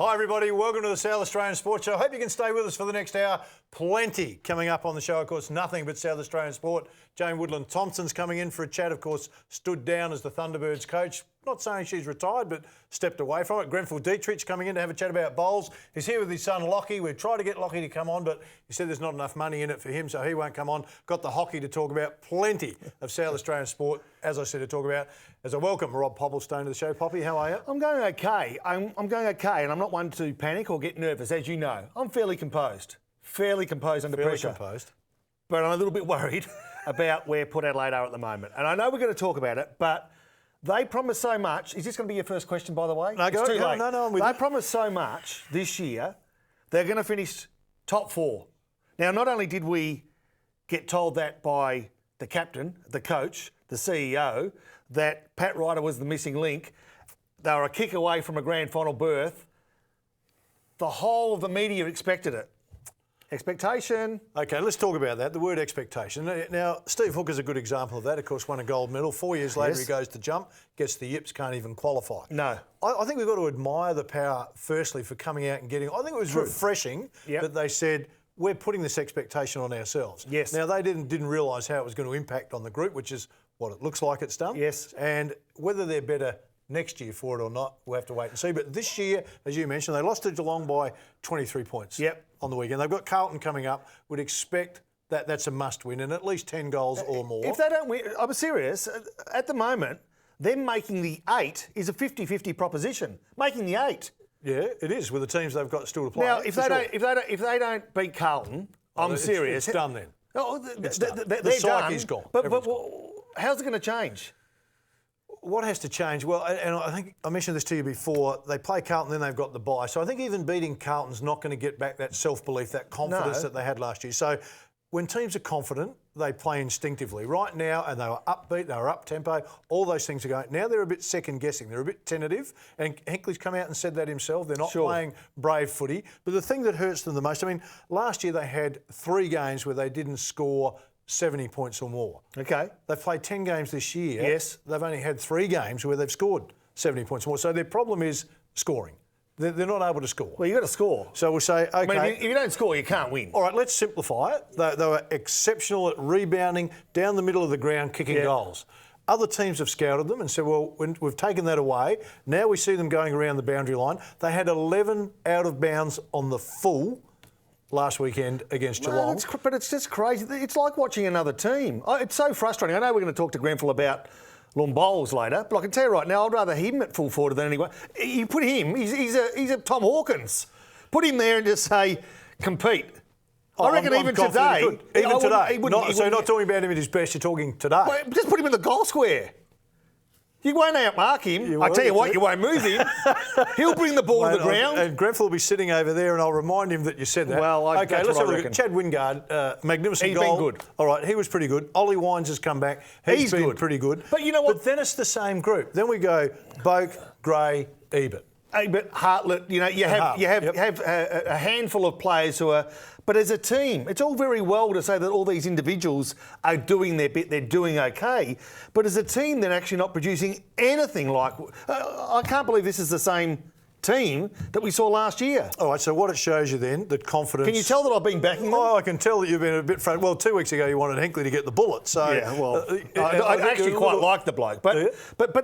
Hi everybody, welcome to the South Australian Sports Show. Hope you can stay with us for the next hour. Plenty coming up on the show, of course, nothing but South Australian sport. Jane Woodland-Thompson's coming in for a chat, of course, stood down as the Thunderbirds coach. Not saying she's retired, but stepped away from it. Grenfell Dietrich coming in to have a chat about bowls. He's here with his son Lockie. We've tried to get Lockie to come on, but he said there's not enough money in it for him, so he won't come on. Got the hockey to talk about. Plenty of South Australian sport, as I said, to talk about. As I welcome Rob Popplestone to the show. Poppy, how are you? I'm going okay. I'm going okay, and I'm not one to panic or get nervous, as you know. I'm fairly composed. Fairly composed under pressure. Composed. But I'm a little bit worried about where Port Adelaide are at the moment. And I know we're going to talk about it, but they promise so much. Is this going to be your first question, by the way? No, go too late. No, I'm with you. They promise so much this year. They're going to finish top four. Now, not only did we get told that by the captain, the coach, the CEO, that Pat Ryder was the missing link, they were a kick away from a grand final berth. The whole of the media expected it. Expectation. Okay, let's talk about that, the word expectation. Now, Steve Hooker's a good example of that. Of course, won a gold medal. 4 years later, Yes. he goes to jump, gets the yips, can't even qualify. No. I think we've got to admire the power, firstly, for coming out and getting... I think it was refreshing that they said, we're putting this expectation on ourselves. Yes. Now, they didn't realise how it was going to impact on the group, which is what it looks like it's done. Yes. And whether they're better next year for it or not, we'll have to wait and see. But this year, as you mentioned, they lost to Geelong by 23 points on the weekend. They've got Carlton coming up. Would expect that that's a must-win and at least 10 goals or more. If they don't win, I'm serious, at the moment, them making the 8 is a 50-50 proposition. Making the 8. Yeah, it is, with the teams they've got still to play. Now, if they don't beat Carlton, I'm serious. It's done then. Oh, It's done. They're The psyche's done. gone. But Everyone's gone. how's it going to change? What has to change? Well, and I think I mentioned this to you before, they play Carlton, then they've got the bye. So I think even beating Carlton's not going to get back that self-belief, that confidence that they had last year. So when teams are confident, they play instinctively. Right now, and they were upbeat, they were up-tempo, all those things are going. Now they're a bit second-guessing, they're a bit tentative, and Hinkley's come out and said that himself. They're not playing brave footy. But the thing that hurts them the most, I mean, last year they had 3 games where they didn't score 70 points or more. Okay. They've played 10 games this year. Yes. They've only had 3 games where they've scored 70 points or more. So their problem is scoring. They're not able to score. Well, you've got to score. So we'll say, okay. I mean, if you don't score, you can't win. All right, let's simplify it. They were exceptional at rebounding down the middle of the ground, kicking goals. Other teams have scouted them and said, well, we've taken that away. Now we see them going around the boundary line. They had 11 out of bounds on the full last weekend against Geelong. But it's just crazy. It's like watching another team. It's so frustrating. I know we're going to talk to Grenfell about Lon Bowles later, but I can tell you right now, I'd rather him at full forward than anyone. You put him, he's a Tom Hawkins. Put him there and just say, compete. I reckon I'm even confident today... he could. Even today. So you're not talking about him at his best, you're talking today. Well, just put him in the goal square. You won't outmark him. I tell you what, you won't move him. He'll bring the ball to the ground. And Grenfell will be sitting over there, and I'll remind him that you said that. Well, okay, let's have a look at Chad Wingard. Magnificent goal. He's been good. All right, he was pretty good. Ollie Wines has come back. He's been good. pretty good. But you know what? But then it's the same group. Then we go Boak, Gray, Ebert. But Hartlett, you know, you have a handful of players who are... But as a team, it's all very well to say that all these individuals are doing their bit, they're doing okay. But as a team, they're actually not producing anything like... I can't believe this is the same team that we saw last year. All right, so what it shows you then, that confidence... Can you tell that I've been backing them? Oh, I can tell that you've been a bit... Well, 2 weeks ago you wanted Hinkley to get the bullet, so... Yeah, well, I actually quite like the bloke, but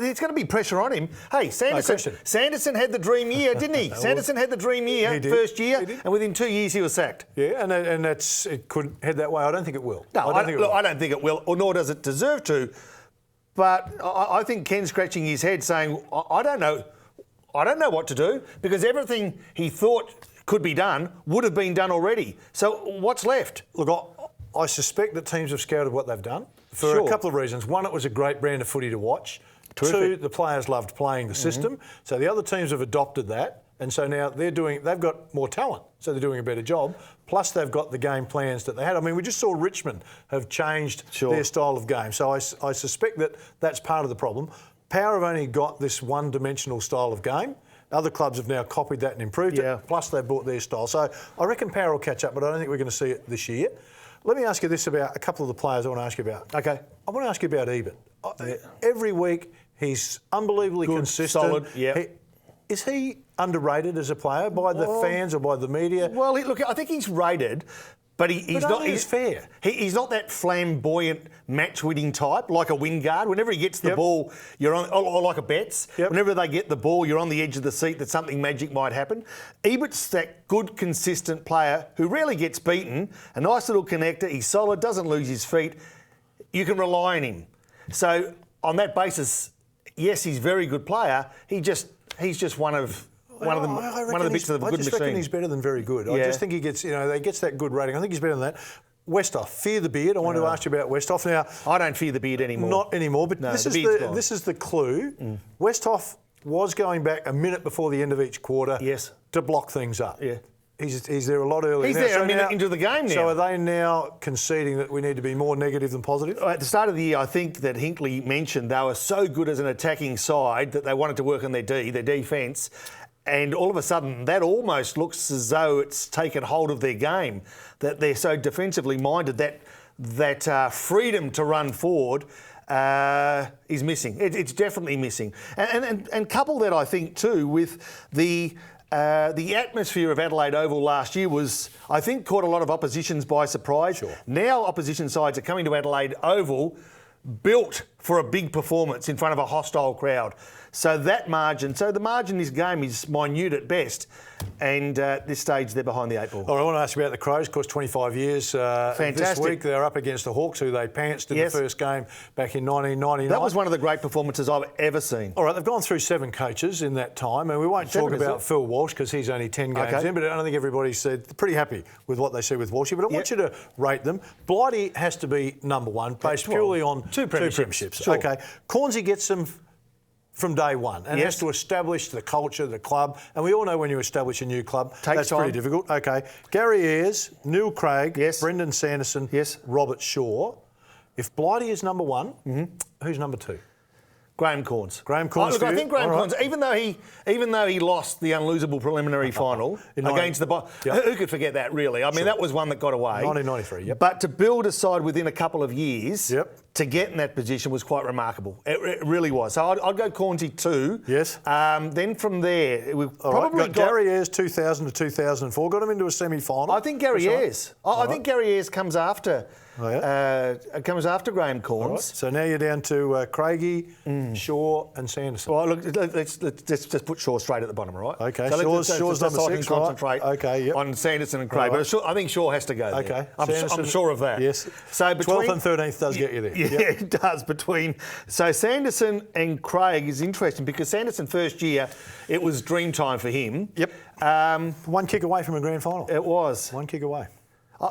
there's going to be pressure on him. Hey, Sanderson had the dream year, didn't he? Sanderson had the dream year, first year, and within 2 years he was sacked. Yeah, and it could head that way. I don't think it will. No, I don't think it will, or nor does it deserve to. But I think Ken's scratching his head saying, I don't know what to do, because everything he thought could be done would have been done already. So what's left? Look, I suspect that teams have scouted what they've done for a couple of reasons. One, it was a great brand of footy to watch. Terrific. 2, the players loved playing the system. So the other teams have adopted that. And so now they've got more talent, so they're doing a better job. Plus they've got the game plans that they had. I mean, we just saw Richmond have changed their style of game. So I suspect that that's part of the problem. Power have only got this one-dimensional style of game. Other clubs have now copied that and improved it, plus they've brought their style. So I reckon Power will catch up, but I don't think we're going to see it this year. Let me ask you this about a couple of the players I want to ask you about. Okay. I want to ask you about Ebert. Every week he's unbelievably consistent. Solid, yeah. is he underrated as a player by the fans or by the media? Well, look, I think he's rated, but he's But not. only as fair. He's not that flamboyant match-winning type like a Wingard. Whenever he gets the Yep. ball, you're on, or like a Betts. Yep. Whenever they get the ball, you're on the edge of the seat that something magic might happen. Ebert's that good, consistent player who rarely gets beaten. A nice little connector. He's solid, doesn't lose his feet. You can rely on him. So on that basis, yes, he's a very good player. He's just one of the bits of a I good just reckon machine. he's better than very good. I Yeah. just think he gets, he gets that good rating. I think he's better than that. Westhoff, fear the beard. I wanted to ask you about Westhoff. Now, I don't fear the beard anymore. not anymore, but No, this the is beard's gone. this is the clue. Westhoff was going back a minute before the end of each quarter Yes. to block things up. Yeah. He's there a lot earlier. He's now. there a minute into the game now. So are they now conceding that we need to be more negative than positive? At the start of the year, I think that Hinkley mentioned they were so good as an attacking side that they wanted to work on their defence. And all of a sudden, that almost looks as though it's taken hold of their game, that they're so defensively minded that freedom to run forward is missing. It's definitely missing. And couple that, I think, too, with the atmosphere of Adelaide Oval last year was, I think, caught a lot of oppositions by surprise. Sure. Now opposition sides are coming to Adelaide Oval built for a big performance in front of a hostile crowd. So the margin in this game is minute at best, and at this stage they're behind the 8 ball. All right, I want to ask you about the Crows. Of course, 25 years. This Fantastic. week they're up against the Hawks, who they pantsed in Yes. the first game back in 1999. That was one of the great performances I've ever seen. All right, they've gone through 7 coaches in that time, and we won't Seven, talk is about it? Phil Walsh because he's only 10 games Okay. in, but I don't think everybody's pretty happy with what they see with Walshy. But I want Yep. you to rate them. Blighty has to be number one, based well, purely on two premierships. Sure. Okay, Cornsey gets them from day one and Yes. has to establish the culture, the club, and we all know when you establish a new club, Takes that's pretty time. difficult. Okay, Gary Ayres, Neil Craig, Yes. Brendan Sanderson, Yes. Robert Shaw. If Blighty is number one, who's number 2? Graham Corns. Graham Corns Look, for I you? think Graham All right. Corns, even though he lost the unlosable preliminary final In against the Yep. who could forget that really? I mean, that was one that got away. 1993, yep. But to build a side within a couple of years, Yep. to get in that position was quite remarkable. It really was. So I'd go Cornsey 2. Yes. Then from there, we've All right, probably got Gary Ayres 2000 to 2004. Got him into a semi-final. I think Gary That's right. Ayres. I think Gary Ayres comes after. Oh, yeah? Comes after Graham All right, Corns. so now you're down to Craigie, Shaw, and Sanderson. Well, look, let's just put Shaw straight at the bottom, all right? Okay, So Shaw's number so I can 6, right? concentrate Okay, yep. on Sanderson and Craig. All right. But I think Shaw has to go there. Okay, I'm Sanderson- sure of that. Yes. So between 12th and 13th does get you there. Yeah, Yep. it does. So Sanderson and Craig is interesting because Sanderson first year, it was dream time for him. Yep. 1 kick away from a grand final. It was. 1 kick away.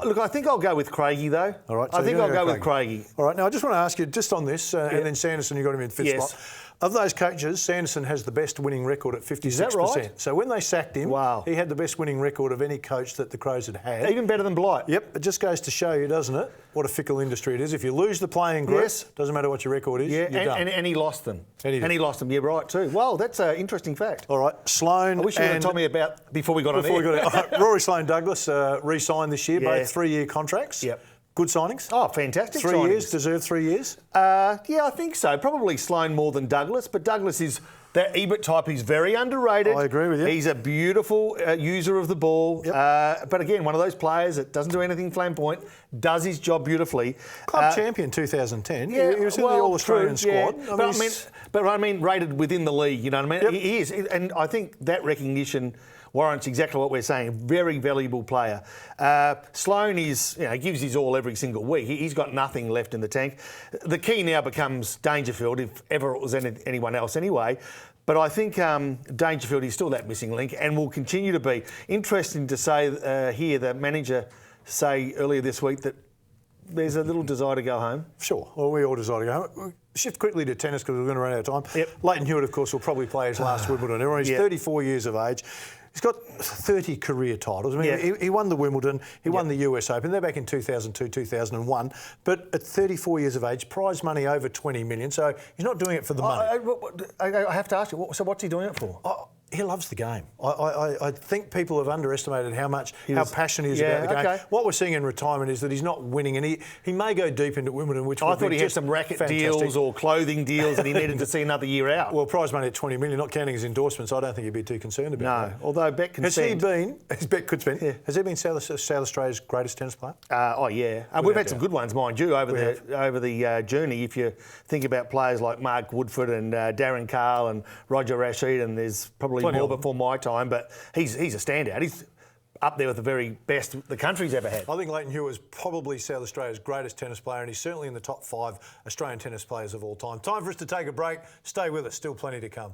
Look, I think I'll go with Craigie though. All right. I think I'll go with Craigie. All right. Now, I just want to ask you just on this, and then Sanderson, you got him in fifth Yes. spot. Of those coaches, Sanderson has the best winning record at 56%. right? So when they sacked him, Wow. he had the best winning record of any coach that the Crows had had. Even better than Blight. Yep, it just goes to show you, doesn't it, what a fickle industry it is. If you lose the playing group, Yes. doesn't matter what your record is, Yeah, you're done. and he lost them. And he did. he lost them. Yeah, right too. Well, that's an interesting fact. All right, Sloane I wish you would have and told me about before we got on before we air. got it, Rory Sloane Douglas re-signed this year, Yeah. both 3-year contracts. Yep. Good signings. Oh, fantastic 3 signings. years, deserved 3 years. Yeah, I think so. Probably Sloane more than Douglas, but Douglas is that Ebert type. He's very underrated. I agree with you. He's a beautiful user of the ball. Yep. But again, one of those players that doesn't do anything flamboyant, does his job beautifully. Club champion 2010. He was in the All-Australian squad. Yeah. But I mean, rated within the league, you know what I mean? Yep. He is. And I think that recognition warrants exactly what we're saying. Very valuable player. Sloane is, gives his all every single week. He's got nothing left in the tank. The key now becomes Dangerfield, if ever it was anyone else anyway. But I think Dangerfield is still that missing link and will continue to be. Interesting to say here, the manager say earlier this week that there's a little desire to go home. Sure. Well, we all decided to go home. Shift quickly to tennis because we're going to run out of time. Yep. Leighton Hewitt, of course, will probably play his last Wimbledon. He's 34 years of age. He's got 30 career titles. I mean, he won the Wimbledon, he won the US Open. They're back in 2002, 2001. But at 34 years of age, prize money over 20 million. So he's not doing it for the money. I have to ask you, so what's he doing it for? he loves the game. I think people have underestimated how passionate he is about the game. Okay. What we're seeing in retirement is that he's not winning, and he may go deep into Wimbledon, which I thought he had some racket deals or clothing deals, and he needed to see another year out. Well, prize money at 20 million, not counting his endorsements. I don't think he'd be too concerned about that. Although Bet can spend. Bet could spend. Yeah. Has he been South Australia's greatest tennis player? We've had some good ones, mind you, over the journey. If you think about players like Mark Woodford and Darren Carl and Roger Rashid, and there's probably more before my time, but he's a standout. He's up there with the very best the country's ever had. I think Leighton Hewitt is probably South Australia's greatest tennis player, and he's certainly in the top 5 Australian tennis players of all time. Time for us to take a break. Stay with us. Still plenty to come.